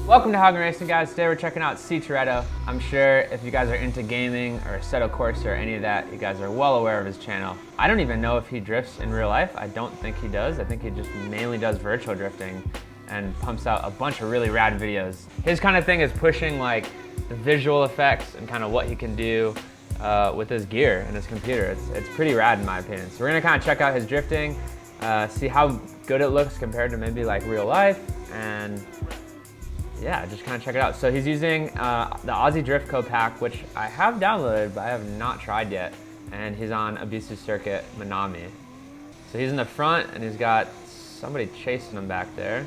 Welcome to Haugen Racing, guys. Today we're checking out CToretto. I'm sure if you guys are into gaming or Assetto Corsa or any of that, you guys are well aware of his channel. I don't even know if he drifts in real life. I don't think he does. I think he just mainly does virtual drifting and pumps out a bunch of really rad videos. His kind of thing is pushing like the visual effects and kind of what he can do with his gear and his computer. It's pretty rad in my opinion. So we're gonna kind of check out his drifting, see how good it looks compared to maybe like real life, and yeah, just kind of check it out. So he's using the Aussie Drift Co pack, which I have downloaded, but I have not tried yet. And he's on Ebisu Circuit Minami. So he's in the front and he's got somebody chasing him back there.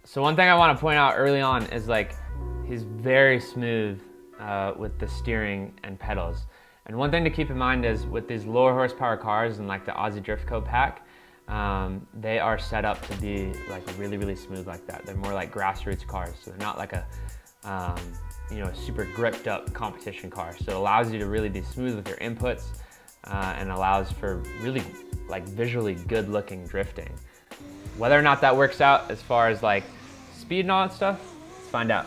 So one thing I want to point out early on is like, he's very smooth with the steering and pedals. And one thing to keep in mind is with these lower horsepower cars and like the Aussie Drift Co pack, they are set up to be like really, really smooth like that. They're more like grassroots cars. So they're not like a, a super gripped up competition car. So it allows you to really be smooth with your inputs and allows for really like visually good looking drifting. Whether or not that works out as far as like speed and all that stuff, let's find out.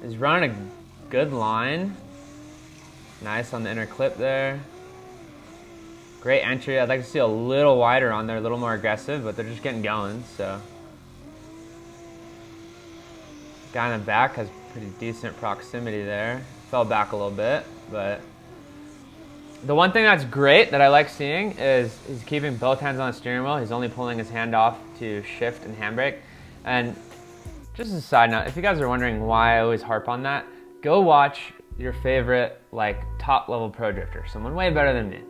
He's running a good line. Nice on the inner clip there. Great entry. I'd like to see a little wider on there, a little more aggressive, but they're just getting going, so. Guy in the back has pretty decent proximity there. Fell back a little bit, but. The one thing that's great that I like seeing is he's keeping both hands on the steering wheel. He's only pulling his hand off to shift and handbrake. And just as a side note, if you guys are wondering why I always harp on that, go watch your favorite like top level pro drifter, someone way better than me.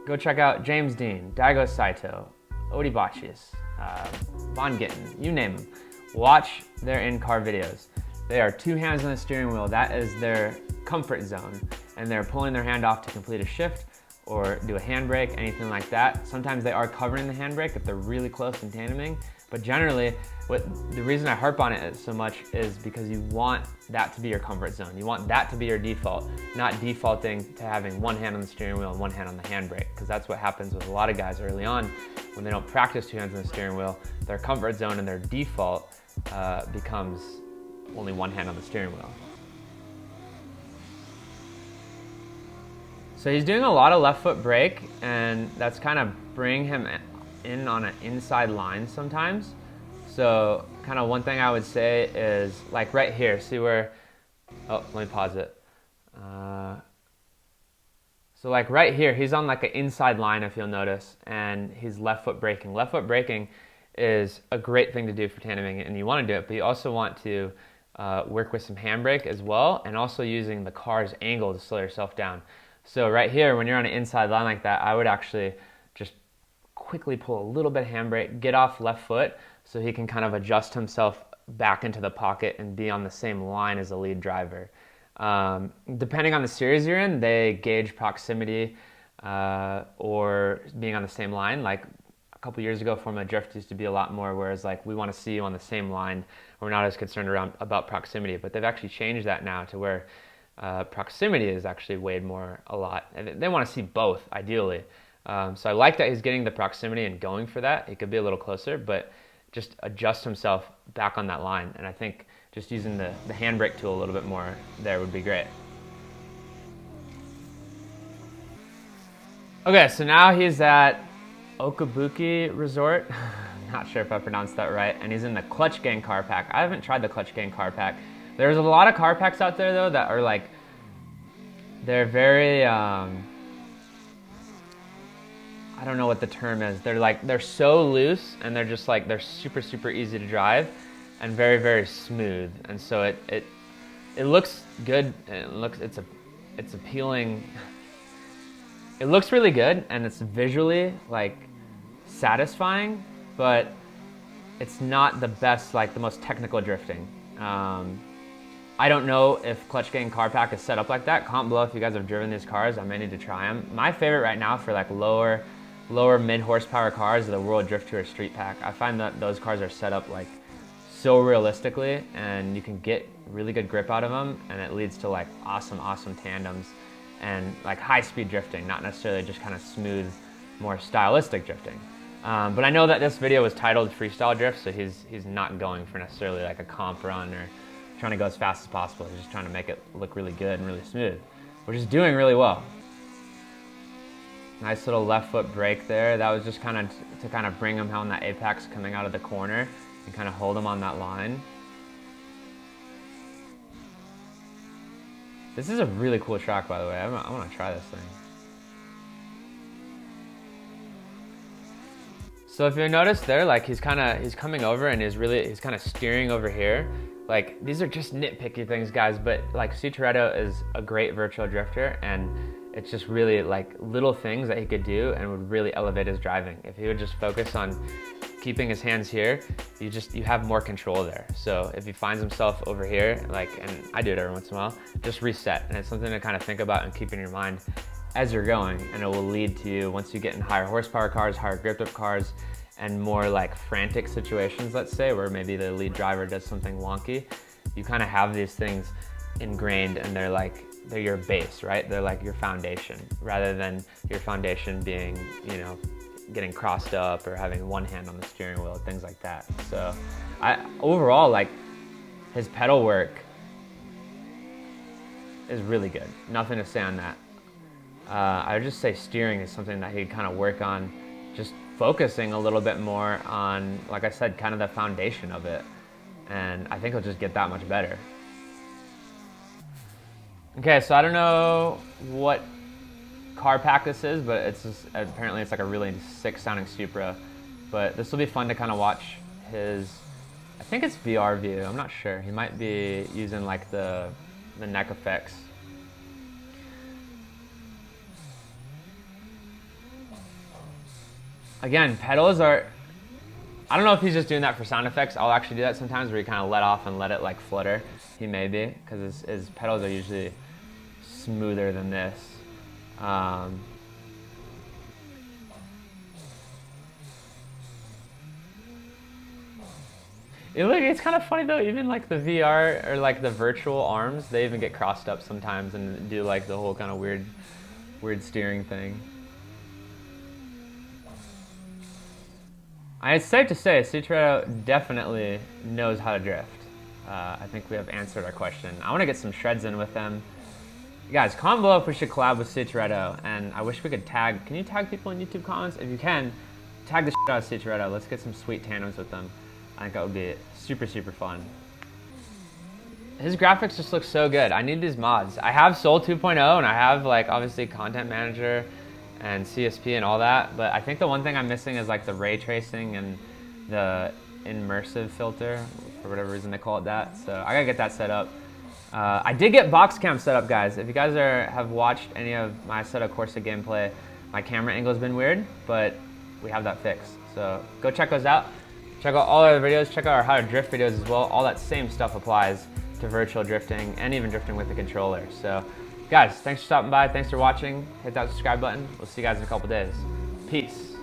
Go check out James Dean, Daigo Saito, Odi Bachis, Von Gittin, you name them. Watch their in-car videos. They are two hands on the steering wheel. That is their comfort zone. And they're pulling their hand off to complete a shift or do a handbrake, anything like that. Sometimes they are covering the handbrake if they're really close and tandeming. But generally, the reason I harp on it so much is because you want that to be your comfort zone. You want that to be your default, not defaulting to having one hand on the steering wheel and one hand on the handbrake, because that's what happens with a lot of guys early on when they don't practice two hands on the steering wheel. Their comfort zone and their default becomes only one hand on the steering wheel. So he's doing a lot of left foot brake, and that's kind of bringing him in on an inside line sometimes. So kind of one thing I would say is like right here, see where, oh, let me pause it. So like right here, he's on like an inside line if you'll notice, and he's left foot braking. Left foot braking is a great thing to do for tandeming, and you want to do it, but you also want to work with some handbrake as well, and also using the car's angle to slow yourself down. So right here, when you're on an inside line like that, I would actually just quickly pull a little bit of handbrake, get off left foot so he can kind of adjust himself back into the pocket and be on the same line as the lead driver. Depending on the series you're in, they gauge proximity or being on the same line. Like a couple years ago, Formula Drift used to be a lot more, whereas like we want to see you on the same line. We're not as concerned about proximity, but they've actually changed that now to where proximity is actually weighed more a lot. And they want to see both, ideally. So I like that he's getting the proximity and going for that. He could be a little closer, but just adjust himself back on that line. And I think just using the handbrake tool a little bit more there would be great. Okay, so now he's at Okabuki Resort. Not sure if I pronounced that right. And he's in the Clutch Gang car pack. I haven't tried the Clutch Gang car pack. There's a lot of car packs out there though that are like, they're very, I don't know what the term is. They're so loose and they're just like, they're super, super easy to drive and very, very smooth. And so it looks good and it's appealing. It looks really good and it's visually like satisfying, but it's not the best, like the most technical drifting. I don't know if Clutch Gang car pack is set up like that. Comment below if you guys have driven these cars. I may need to try them. My favorite right now for like lower mid horsepower cars are the World Drift Tour Street Pack. I find that those cars are set up like so realistically, and you can get really good grip out of them, and it leads to like awesome tandems and like high-speed drifting, not necessarily just kind of smooth, more stylistic drifting. But I know that this video was titled Freestyle Drift, so he's not going for necessarily like a comp run or trying to go as fast as possible. He's just trying to make it look really good and really smooth, which is doing really well. Nice little left foot brake there. That was just kind of to kind of bring him on that apex coming out of the corner and kind of hold him on that line. This is a really cool track, by the way. I want to try this thing. So if you notice there, like he's coming over and he's kind of steering over here. Like these are just nitpicky things, guys, but like CToretto is a great virtual drifter, and it's just really like little things that he could do and would really elevate his driving. If he would just focus on keeping his hands here, you have more control there. So if he finds himself over here, like, and I do it every once in a while, just reset. And it's something to kind of think about and keep in your mind as you're going, and it will lead to you, once you get in higher horsepower cars, higher gripped up cars, and more like frantic situations, let's say, where maybe the lead driver does something wonky, you kind of have these things ingrained, and they're your base, right? They're like your foundation, rather than your foundation being, you know, getting crossed up or having one hand on the steering wheel, things like that. So overall, like, his pedal work is really good. Nothing to say on that. I would just say steering is something that he'd kind of work on, just focusing a little bit more on, like I said, kind of the foundation of it. And I think he'll just get that much better. Okay, so I don't know what car pack this is, but it's just, apparently it's like a really sick sounding Supra. But this will be fun to kind of watch his, I think it's VR view, I'm not sure. He might be using like the neck effects. Again, pedals are, I don't know if he's just doing that for sound effects. I'll actually do that sometimes where you kind of let off and let it like flutter. He may be, because his pedals are usually smoother than this. It's kind of funny though, even like the VR or like the virtual arms, they even get crossed up sometimes and do like the whole kind of weird steering thing. It's safe to say CToretto definitely knows how to drift. I think we have answered our question. I want to get some shreds in with them. You guys, comment below if we should collab with CToretto, and I wish we could tag. Can you tag people in YouTube comments? If you can, tag the shit out of CToretto. Let's get some sweet tandems with them. I think that would be super, super fun. His graphics just look so good. I need these mods. I have Soul 2.0, and I have like obviously Content Manager and CSP and all that, but I think the one thing I'm missing is like the ray tracing and the immersive filter, for whatever reason they call it that. So I gotta get that set up. I did get box cam set up, guys. If you guys have watched any of my Assetto Corsa gameplay, my camera angle has been weird, but we have that fixed. So go check those out. Check out all our other videos. Check out our how to drift videos as well. All that same stuff applies to virtual drifting and even drifting with the controller. So guys, thanks for stopping by. Thanks for watching. Hit that subscribe button. We'll see you guys in a couple days. Peace.